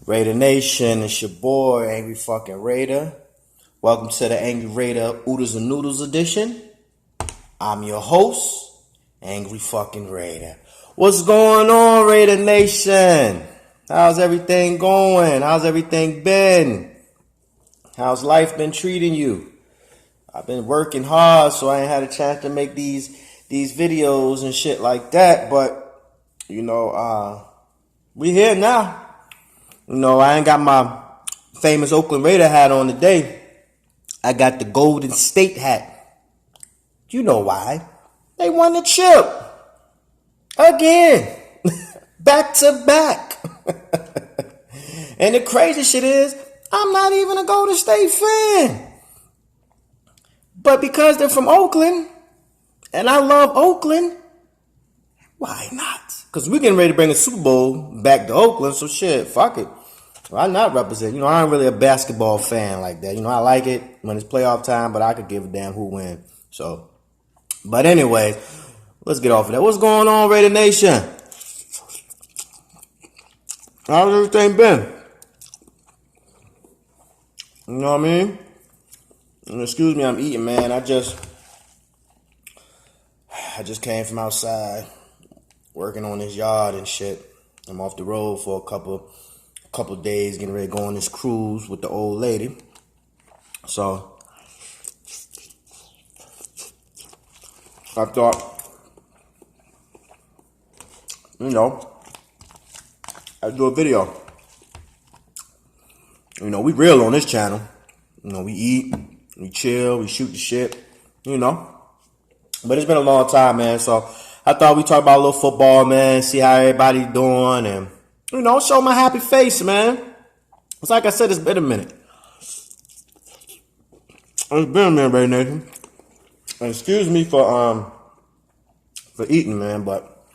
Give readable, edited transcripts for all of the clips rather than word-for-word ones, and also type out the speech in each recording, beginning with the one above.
Raider Nation, it's your boy, Angry Fucking Raider. Welcome to the Angry Raider Oodles and Noodles edition. I'm your host, Angry Fucking Raider. What's going on, Raider Nation? How's everything going? How's everything been? How's life been treating you? I've been working hard, so I ain't had a chance to make these videos and shit like that, but, we here now. I ain't got my famous Oakland Raider hat on today. I got the Golden State hat. You know why? They won the chip. Again. Back to back. And the crazy shit is, I'm not even a Golden State fan. But because they're from Oakland, and I love Oakland, why not? Because we're getting ready to bring the Super Bowl back to Oakland, so shit, fuck it. Why not represent? I ain't really a basketball fan like that. I like it when it's playoff time, but I could give a damn who wins. So, but anyways, let's get off of that. What's going on, Raider Nation? How's everything been? You know what I mean? And excuse me, I'm eating, man. I just came from outside working on this yard and shit. I'm off the road for a couple days, getting ready to go on this cruise with the old lady. So I thought, I'd do a video. We real on this channel. We eat, we chill, we shoot the shit, But it's been a long time, man. So I thought we'd talk about a little football, man, see how everybody's doing, and show my happy face, man. It's like I said, it's been a minute. It's been a minute, Raider Nation. And excuse me for eating, man, but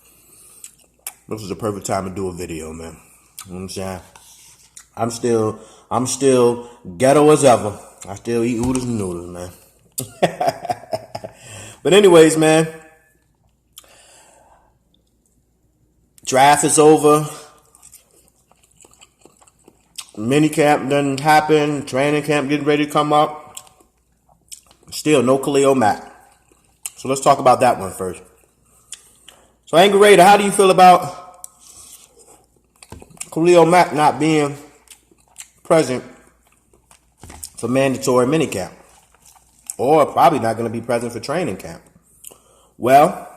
this is the perfect time to do a video, man. You know what I'm saying? I'm still ghetto as ever. I still eat oodles and noodles, man. But anyways, man, draft is over. Mini camp doesn't happen. Training camp getting ready to come up. Still no Khalil Mack. So let's talk about that one first. So Angry Raider, how do you feel about Khalil Mack not being present for mandatory mini camp? Or probably not going to be present for training camp? Well,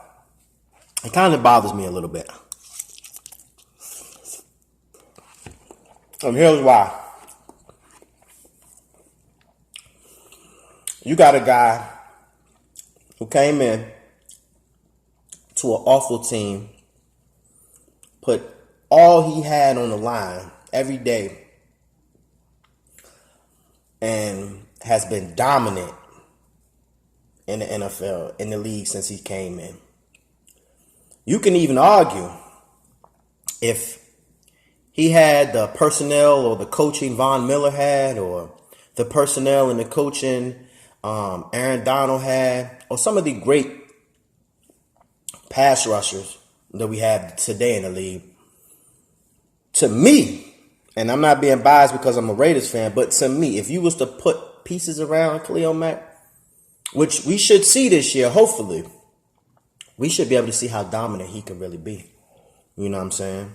it kind of bothers me a little bit. And here's why. You got a guy who came in to an awful team, put all he had on the line every day, and has been dominant in the NFL, in the league since he came in. You can even argue if he had the personnel or the coaching Von Miller had, or the personnel and the coaching Aaron Donald had, or some of the great pass rushers that we have today in the league. To me, and I'm not being biased because I'm a Raiders fan, but to me, if you was to put pieces around Khalil Mack, which we should see this year, hopefully, we should be able to see how dominant he can really be. You know what I'm saying?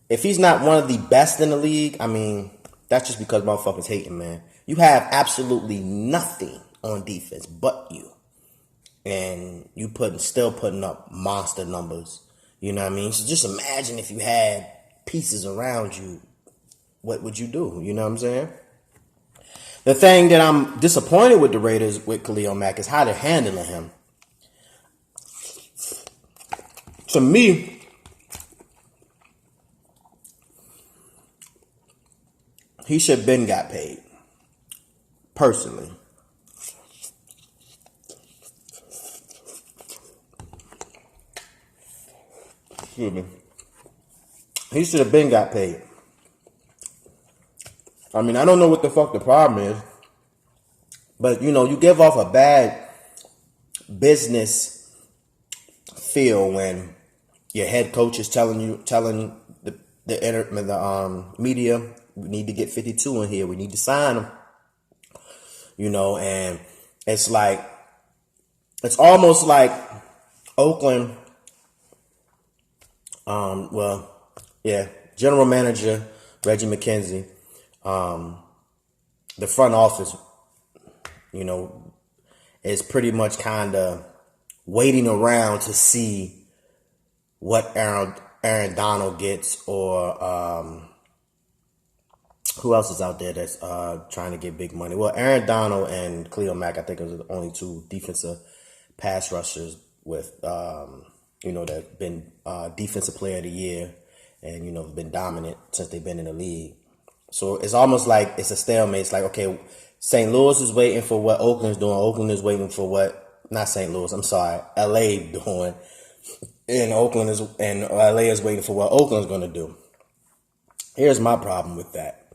If he's not one of the best in the league, I mean, that's just because motherfuckers hating, man. You have absolutely nothing on defense but you. And you still putting up monster numbers. You know what I mean? So just imagine if you had pieces around you, what would you do? You know what I'm saying? The thing that I'm disappointed with the Raiders, with Khalil Mack, is how they're handling him. To me, he should have been got paid. Personally. Excuse me. He should have been got paid. I mean, I don't know what the fuck the problem is. But, you give off a bad business feel when your head coach is telling the media. We need to get 52 in here. We need to sign them. And it's like, it's almost like Oakland. General manager Reggie McKenzie, the front office, is pretty much kind of waiting around to see what Aaron Donald gets, or who else is out there that's trying to get big money. Well, Aaron Donald and Khalil Mack, I think, are the only two defensive pass rushers with that been defensive player of the year, and been dominant since they've been in the league. So it's almost like it's a stalemate. It's like, okay, St. Louis is waiting for what Oakland's doing. Oakland is waiting for what, not St. Louis, I'm sorry, LA doing. And LA is waiting for what Oakland's going to do. Here's my problem with that.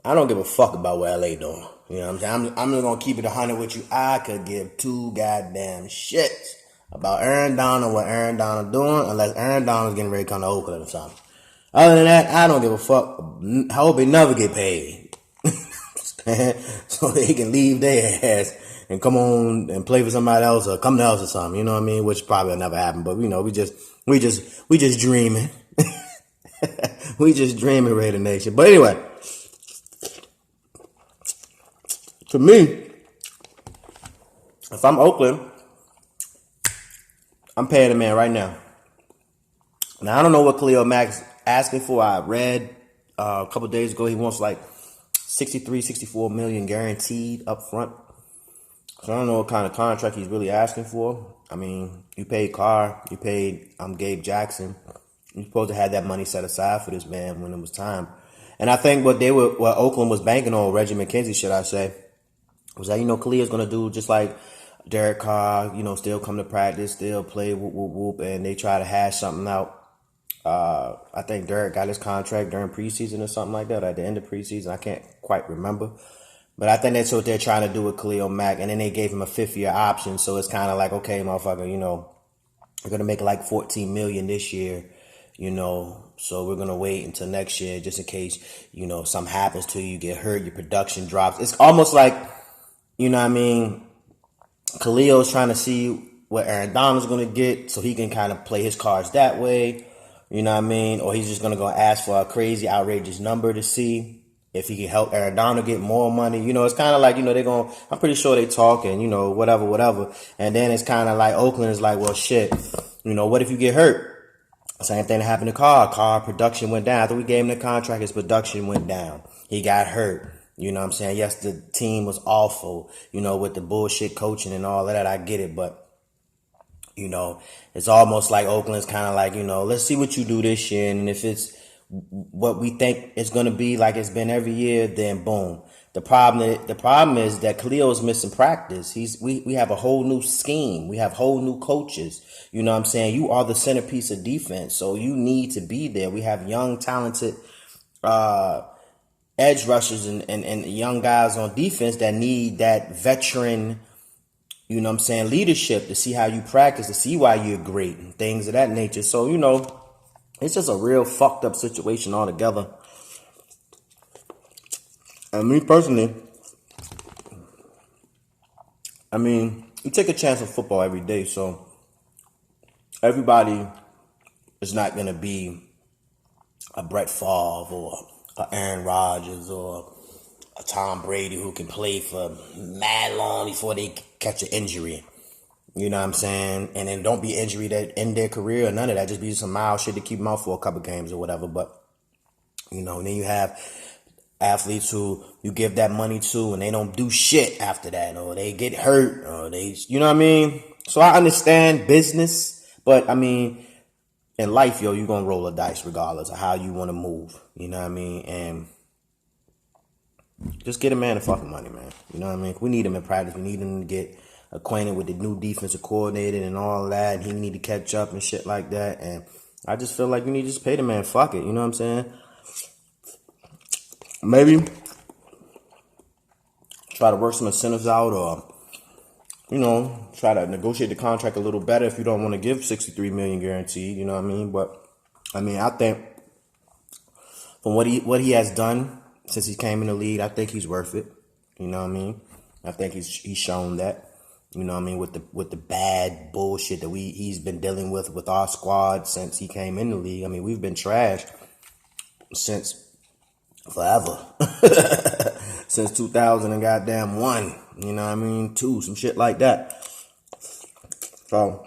I don't give a fuck about what LA doing. You know what I'm saying? I'm just going to keep it 100 with you. I could give two goddamn shits about Aaron Donald, what Aaron Donald doing, unless Aaron Donald's getting ready to come to Oakland or something. Other than that, I don't give a fuck. I hope he never get paid. So they can leave their ass and come on and play for somebody else or come else or something. You know what I mean? Which probably will never happen. But we just dreaming. We just dreaming, Raider Nation. But anyway, to me, if I'm Oakland, I'm paying the man right now. Now, I don't know what Khalil Mack's asking for. I read a couple days ago he wants like 63, 64 million guaranteed up front. So I don't know what kind of contract he's really asking for. I mean, you paid Carr, you paid Gabe Jackson. You're supposed to have that money set aside for this man when it was time. And I think what Oakland was banking on, Reggie McKenzie, should I say, was that, Khalil's going to do just like Derek Carr, still come to practice, still play whoop, whoop, whoop, and they try to hash something out. I think Derek got his contract during preseason or something like that, or at the end of preseason. I can't quite remember. But I think that's what they're trying to do with Khalil Mack. And then they gave him a fifth-year option. So it's kind of like, okay, motherfucker, you're going to make like $14 million this year, so we're going to wait until next year just in case, something happens to you, you get hurt, your production drops. It's almost like, Khalil's trying to see what Aaron Donald's going to get so he can kind of play his cards that way. Or he's just going to go ask for a crazy, outrageous number to see if he can help Aaron Donald get more money. It's kind of like, I'm pretty sure they talking, whatever. And then it's kind of like Oakland is like, well, shit, what if you get hurt? Same thing that happened to Carr. Carr production went down. After we gave him the contract, his production went down. He got hurt. You know what I'm saying? Yes, the team was awful, with the bullshit coaching and all of that. I get it. But, it's almost like Oakland's kind of like, let's see what you do this year. And if it's what we think it's going to be like it's been every year, then boom. The problem is that Khalil is missing practice. We have a whole new scheme. We have whole new coaches. You know what I'm saying? You are the centerpiece of defense. So you need to be there. We have young, talented, edge rushers and young guys on defense that need that veteran, leadership to see how you practice, to see why you're great and things of that nature. So, it's just a real fucked up situation altogether. And me personally, you take a chance on football every day. So everybody is not going to be a Brett Favre or a Aaron Rodgers or a Tom Brady who can play for mad long before they catch an injury. You know what I'm saying? And then don't be injury that end their career or none of that. Just be some mild shit to keep them out for a couple games or whatever. But, and then you have athletes who you give that money to and they don't do shit after that, or they get hurt, or they, you know what I mean? So I understand business, but in life, you're going to roll a dice regardless of how you want to move. You know what I mean? And just get a man the fucking money, man. You know what I mean? We need him in practice. We need him to get acquainted with the new defensive coordinator and all that. And he need to catch up and shit like that. And I just feel like we need to just pay the man. Fuck it. You know what I'm saying? Maybe try to work some incentives out, or, try to negotiate the contract a little better if you don't want to give $63 million guaranteed. You know what I mean? But I mean, I think from what he has done since he came in the league, I think he's worth it. You know what I mean? I think he's shown that. You know what I mean? With the bad bullshit that he's been dealing with our squad since he came in the league. I mean, we've been trashed since forever. Since 2000 and goddamn 1. You know what I mean? 2, some shit like that. So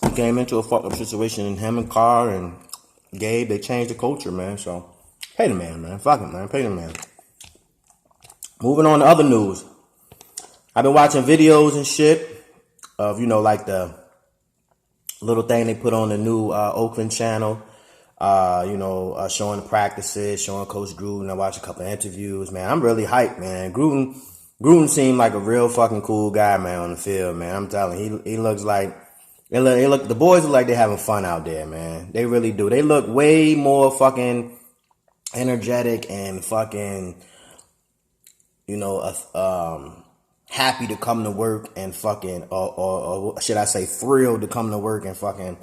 we came into a fucked up situation, and him and Carr and Gabe, they changed the culture, man. So pay the man. Fuck it, man. Pay the man. Moving on to other news. I've been watching videos and shit of, like the little thing they put on the new Oakland channel, showing the practices, showing Coach Gruden. I watched a couple of interviews, man. I'm really hyped, man. Gruden seemed like a real fucking cool guy, man, on the field, man. I'm telling you, he looks like, the boys look like they're having fun out there, man. They really do. They look way more fucking energetic and fucking, happy to come to work and fucking, or should I say thrilled to come to work and fucking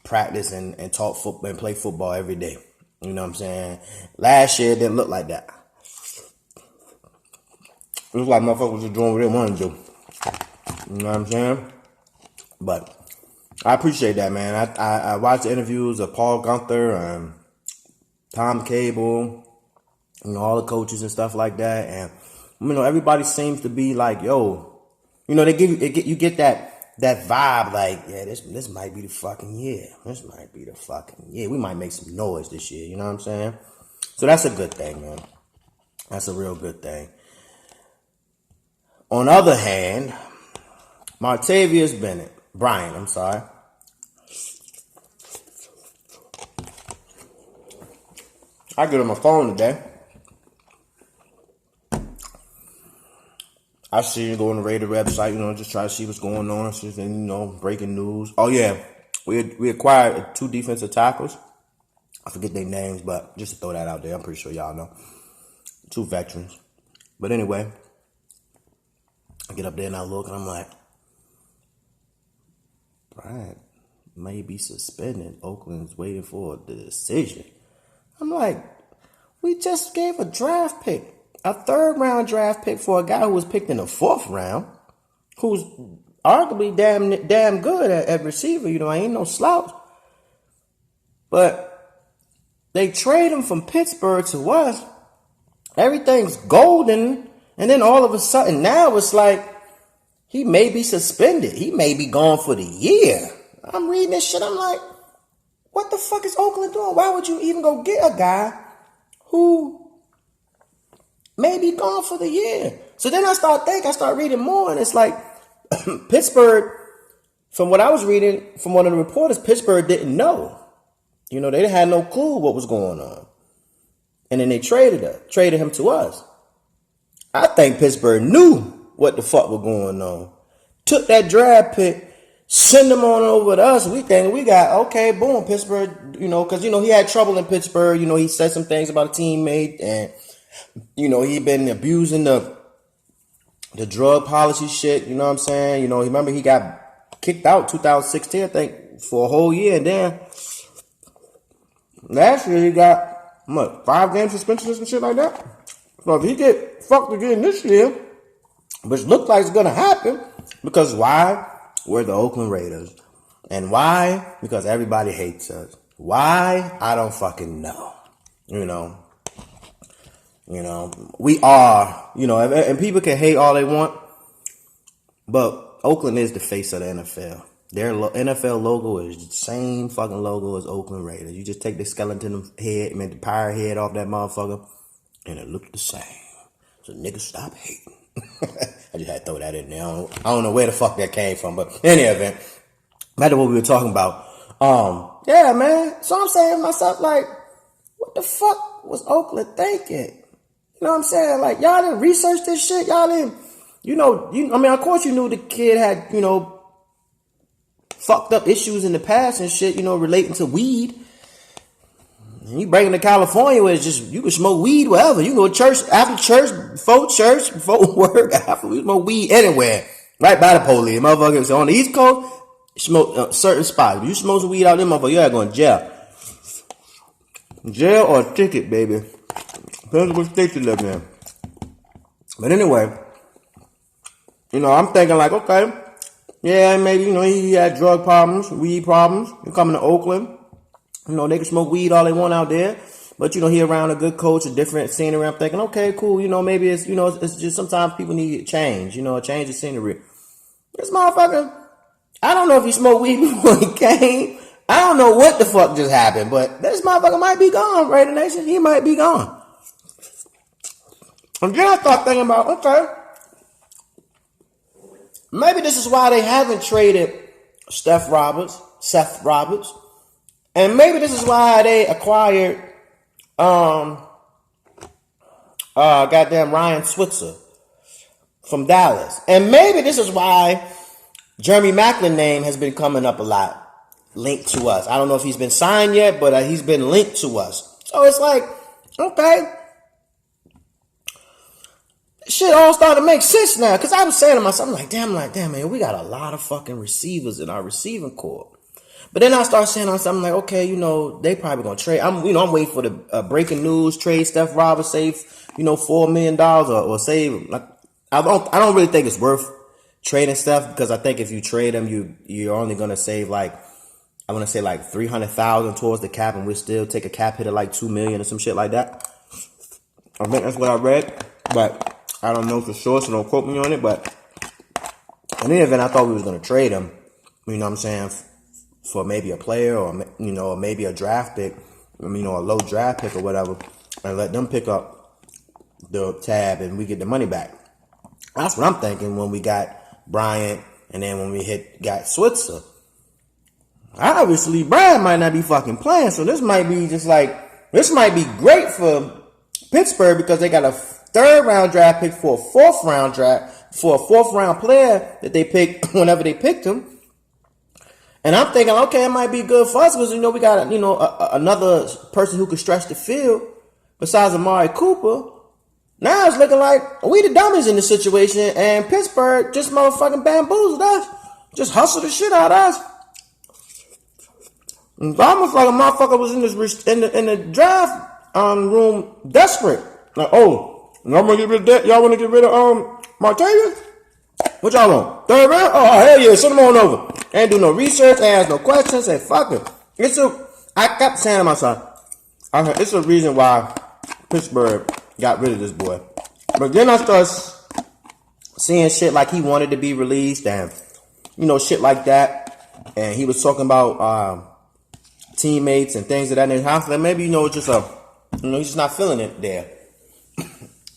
practice and talk football and play football every day. You know what I'm saying? Last year it didn't look like that. It was like motherfuckers just doing what they wanted to do. You know what I'm saying? But I appreciate that, man. I watched the interviews of Paul Gunther and Tom Cable, all the coaches and stuff like that, and everybody seems to be like, yo, they you get that vibe, like, yeah, this might be the fucking year. This might be the fucking year. We might make some noise this year. You know what I'm saying? So that's a good thing, man. That's a real good thing. On the other hand, Brian, I'm sorry. I get on my phone today. I see you go on the Raider website, just try to see what's going on, and, breaking news. Oh yeah, we acquired 2 defensive tackles. I forget their names, but just to throw that out there, I'm pretty sure y'all know. 2 veterans. But anyway, I get up there and I look and I'm like, Brian may be suspended. Oakland's waiting for the decision. I'm like, we just gave a draft pick. A 3rd round draft pick for a guy who was picked in the 4th round, who's arguably damn good at receiver. I ain't no slouch. But they trade him from Pittsburgh to us. Everything's golden. And then all of a sudden now it's like he may be suspended. He may be gone for the year. I'm reading this shit. I'm like, what the fuck is Oakland doing? Why would you even go get a guy who may be gone for the year? So then I start reading more, and it's like Pittsburgh, from what I was reading from one of the reporters, Pittsburgh didn't know. They had no clue what was going on. And then they traded him to us. I think Pittsburgh knew what the fuck was going on. Took that draft pick, send him on over to us. We think we got, okay, boom, Pittsburgh, because, he had trouble in Pittsburgh. He said some things about a teammate, and he been abusing the drug policy shit. You know what I'm saying? Remember he got kicked out 2016, I think, for a whole year. And then last year he got, 5-game suspensions and shit like that. So if he get fucked again this year, which looks like it's going to happen, because why? We're the Oakland Raiders. And why? Because everybody hates us. Why? I don't fucking know. We are, and people can hate all they want, but Oakland is the face of the NFL. Their NFL logo is the same fucking logo as Oakland Raiders. You just take the skeleton head, the pirate head off that motherfucker, and it looks the same. So niggas stop hating. I just had to throw that in there. I don't know where the fuck that came from, but in any event, matter what we were talking about. Yeah, man. So I'm saying to myself, like, what the fuck was Oakland thinking? You know what I'm saying? Like, y'all didn't research this shit. Y'all didn't, of course you knew the kid had, fucked up issues in the past and shit, relating to weed. And you bring him to California where it's just, you can smoke weed wherever. You can go to church, after church, before work, after we smoke weed anywhere. Right by the police. Motherfuckers on the East Coast, smoke certain spots. If you smoke some weed out there, motherfucker, you're going to jail. Jail or a ticket, baby. Depends on what state you live in. But anyway, I'm thinking like, okay, yeah, maybe, he had drug problems, weed problems. He coming to Oakland. They can smoke weed all they want out there. But, he around a good coach, a different scenery. I'm thinking, okay, cool. Maybe it's, it's just sometimes people need change, a change of scenery. This motherfucker, I don't know if he smoked weed before he came. I don't know what the fuck just happened, but this motherfucker might be gone, Raider Nation. He might be gone. And then I start thinking about, okay, maybe this is why they haven't traded Seth Roberts, and maybe this is why they acquired, goddamn Ryan Switzer from Dallas, and maybe this is why Jeremy Maclin's name has been coming up a lot, linked to us. I don't know if he's been signed yet, but he's been linked to us. So it's like, okay. Shit all started to make sense now. Because I was saying to myself, I'm like, damn, man, we got a lot of fucking receivers in our receiving corps. But then I start saying to myself, I'm like, okay, they probably going to trade. I'm waiting for the breaking news trade. Steph Roberts save, $4 million or save. Like, I don't really think it's worth trading Steph, because I think if you trade him, you're only going to save like 300,000 towards the cap, and we'll still take a cap hit of like $2 million or some shit like that. I think that's what I read, but I don't know for sure, so don't quote me on it. But in any event, I thought we was going to trade him, for maybe a player or, maybe a draft pick, a low draft pick or whatever, and let them pick up the tab and we get the money back. That's what I'm thinking when we got Bryant, and then when we got Switzer. Obviously, Bryant might not be fucking playing, so this might be great for Pittsburgh, because they got a third round draft pick for a fourth round player that they picked whenever they picked him. And I'm thinking, okay, it might be good for us because, we got, another person who could stretch the field besides Amari Cooper. Now it's looking like we the dummies in the situation, and Pittsburgh just motherfucking bamboozled us. Just hustled the shit out of us. It's almost like a motherfucker was in the draft room desperate. Like, oh, y'all want to get rid of that? Y'all want to get rid of Martavius? What y'all want? Third round? Oh, hell yeah, send them on over. Ain't do no research, ain't ask no questions, say fuck it. I kept saying to myself, it's a reason why Pittsburgh got rid of this boy. But then I start seeing shit like he wanted to be released and, shit like that. And he was talking about teammates and things of that nature. Like maybe, it's just he's just not feeling it there.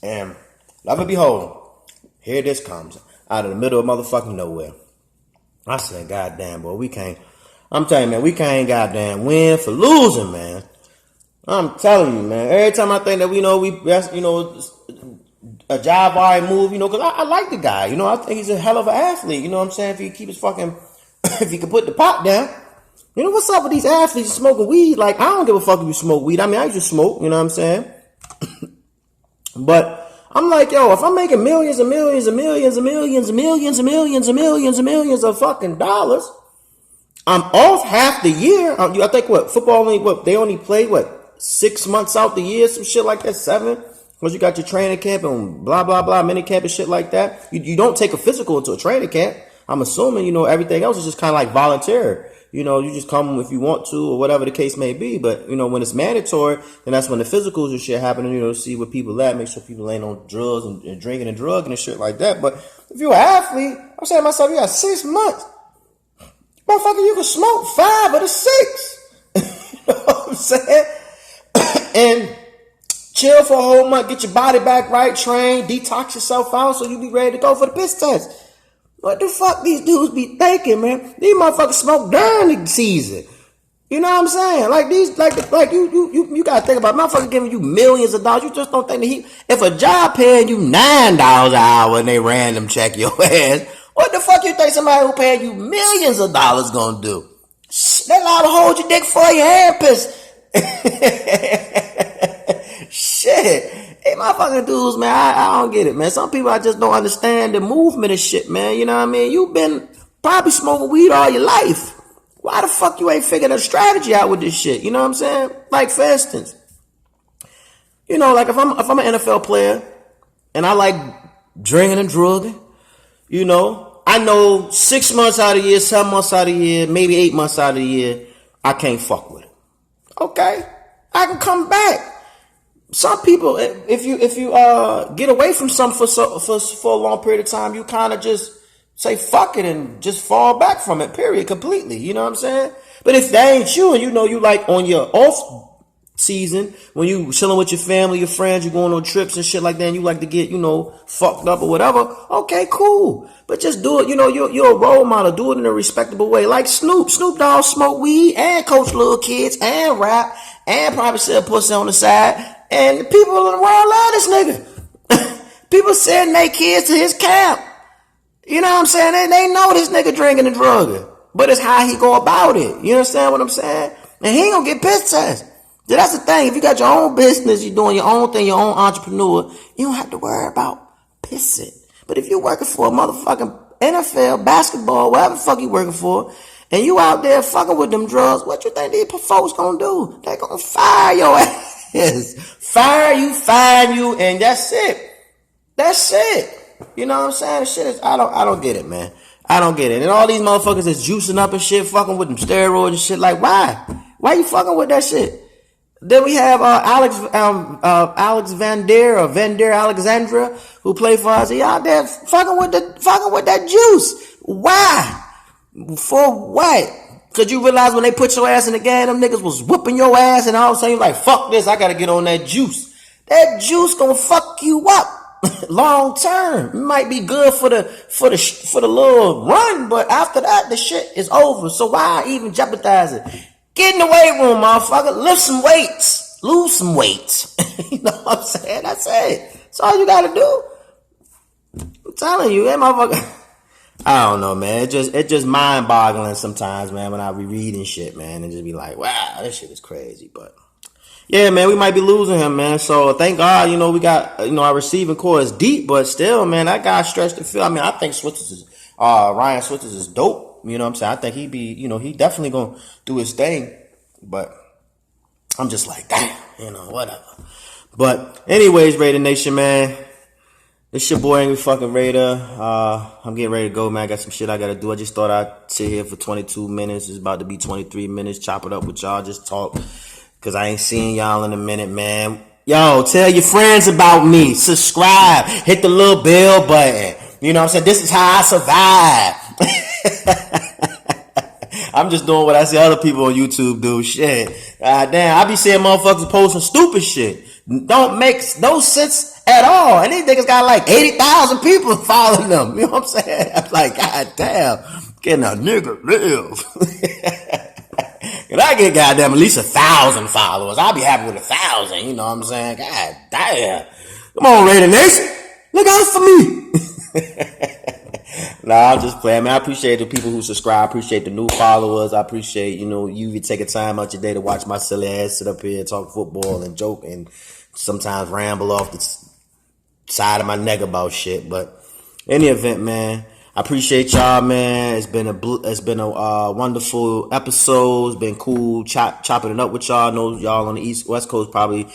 And lo and behold, here this comes out of the middle of motherfucking nowhere. I said, goddamn, boy, we can't. I'm telling you, man, we can't goddamn win for losing, man. I'm telling you, man. Every time I think that a job already move, because I like the guy. I think he's a hell of an athlete. You know what I'm saying? If he keep his fucking, if he can put the pot down. What's up with these athletes smoking weed? Like, I don't give a fuck if you smoke weed. I mean, I used to smoke, you know what I'm saying? But I'm like, yo, if I'm making millions and millions and millions and millions and millions and millions and millions and millions of fucking dollars, I'm off half the year. I think football they only play 6 months out the year, some shit like that, 7. Because you got your training camp and blah, blah, blah, mini camp and shit like that. You don't take a physical into a training camp. I'm assuming, everything else is just kind of like voluntary. You just come if you want to or whatever the case may be. But, when it's mandatory, then that's when the physicals and shit happen. And, see where people at, make sure people ain't on drugs and drinking and drugging and shit like that. But if you're an athlete, I'm saying to myself, you got 6 months. Motherfucker, you can smoke 5 of the 6. You know what I'm saying? And chill for a whole month, get your body back right, train, detox yourself out so you be ready to go for the piss test. What the fuck these dudes be thinking, man? These motherfuckers smoke during the season. You know what I'm saying? Like you gotta think about motherfuckers giving you millions of dollars. You just don't think that if a job paying you $9 an hour and they random check your ass, what the fuck you think somebody who paying you millions of dollars gonna do? They allowed to hold your dick for your hand piss. Shit. Hey, motherfucking dudes, man, I don't get it, man. Some people, I just don't understand the movement and shit, man. You know what I mean? You've been Probably smoking weed all your life. Why the fuck you ain't figuring a strategy out with this shit? You know what I'm saying? Like, for instance, like if I'm an NFL player and I like drinking and drugging, I know 6 months out of the year, 7 months out of the year, maybe 8 months out of the year, I can't fuck with it. Okay, I can come back. Some people, if you get away from something for a long period of time, you kind of just say fuck it and just fall back from it. Period, completely. You know what I'm saying? But if that ain't you, and you like on your off season when you chilling with your family, your friends, you going on trips and shit like that, and you like to get fucked up or whatever. Okay, cool. But just do it. You're a role model. Do it in a respectable way. Like Snoop Dogg smoke weed and coach little kids and rap and probably sell pussy on the side. And the people in the world love this nigga. People sending their kids to his camp. You know what I'm saying? They know this nigga drinking and drugging. But it's how he go about it. You understand what I'm saying? And he ain't gonna get piss test. That's the thing. If you got your own business, you're doing your own thing, your own entrepreneur, you don't have to worry about pissing. But if you're working for a motherfucking NFL, basketball, whatever the fuck you working for, and you out there fucking with them drugs, what you think these folks gonna do? They gonna fire your ass. Fire you, and that's it. That's it. You know what I'm saying? Shit is, I don't get it, man. I don't get it. And all these motherfuckers is juicing up and shit, fucking with them steroids and shit. Like, why? Why you fucking with that shit? Then we have Alex Van Der Alexandra, who played for us. He out there fucking with that juice. Why? For what? Cause you realize when they put your ass in the game, them niggas was whooping your ass, and all of a sudden you're like, fuck this, I gotta get on that juice. That juice gonna fuck you up long term. It might be good for the little run, but after that, the shit is over. So why even jeopardize it? Get in the weight room, motherfucker. Lift some weights. Lose some weight. You know what I'm saying? That's it. That's all you gotta do. I'm telling you, that motherfucker. I don't know, man. It just mind boggling sometimes, man, when I be reading shit, man, and just be like, wow, this shit is crazy. But yeah, man, we might be losing him, man. So thank God, we got, our receiving core is deep, but still, man, that guy stretched the field. I mean, I think Ryan Switzer is dope. You know what I'm saying? I think he definitely gonna do his thing. But I'm just like, damn, whatever. But anyways, Raider Nation, man, it's your boy Angry fucking Raider. I'm getting ready to go, man. I got some shit I gotta do. I just thought I'd sit here for 22 minutes. It's about to be 23 minutes. Chop it up with y'all. Just talk. Cause I ain't seeing y'all in a minute, man. Yo, tell your friends about me. Subscribe. Hit the little bell button. You know what I'm saying? This is how I survive. I'm just doing what I see other people on YouTube do. Shit. Damn, I be seeing motherfuckers posting stupid shit. Don't make no sense at all. And these niggas got like 80,000 people following them. You know what I'm saying? I'm like, god damn. Can a nigga live? Can I get goddamn at least 1,000 followers? I'll be happy with 1,000. You know what I'm saying? God damn. Come on, Raider Nation. Look out for me. Nah, I'm just playing, man. I appreciate the people who subscribe. I appreciate the new followers. I appreciate, you taking time out your day to watch my silly ass sit up here, talk football and joke and sometimes ramble off the side of my neck about shit. But in any event, man, I appreciate y'all, man. It's been a wonderful episode. It's been cool chopping it up with y'all. I know y'all on the West Coast probably,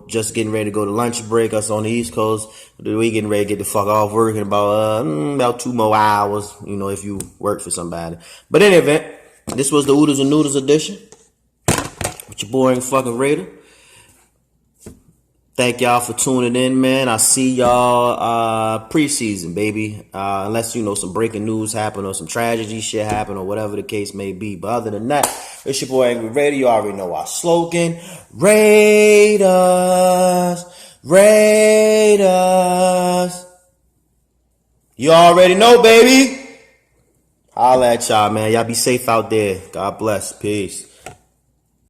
just getting ready to go to lunch break. Us on the East Coast, we getting ready to get the fuck off work in about 2 more hours, if you work for somebody. But in any event, this was the Oodles and Noodles edition with your boy fucking Raider. Thank y'all for tuning in, man. I'll see y'all preseason, baby. Unless, some breaking news happen or some tragedy shit happen or whatever the case may be. But other than that, it's your boy Angry Raider. You already know our slogan. Raiders. Raiders. You already know, baby. Holla at y'all, man. Y'all be safe out there. God bless. Peace.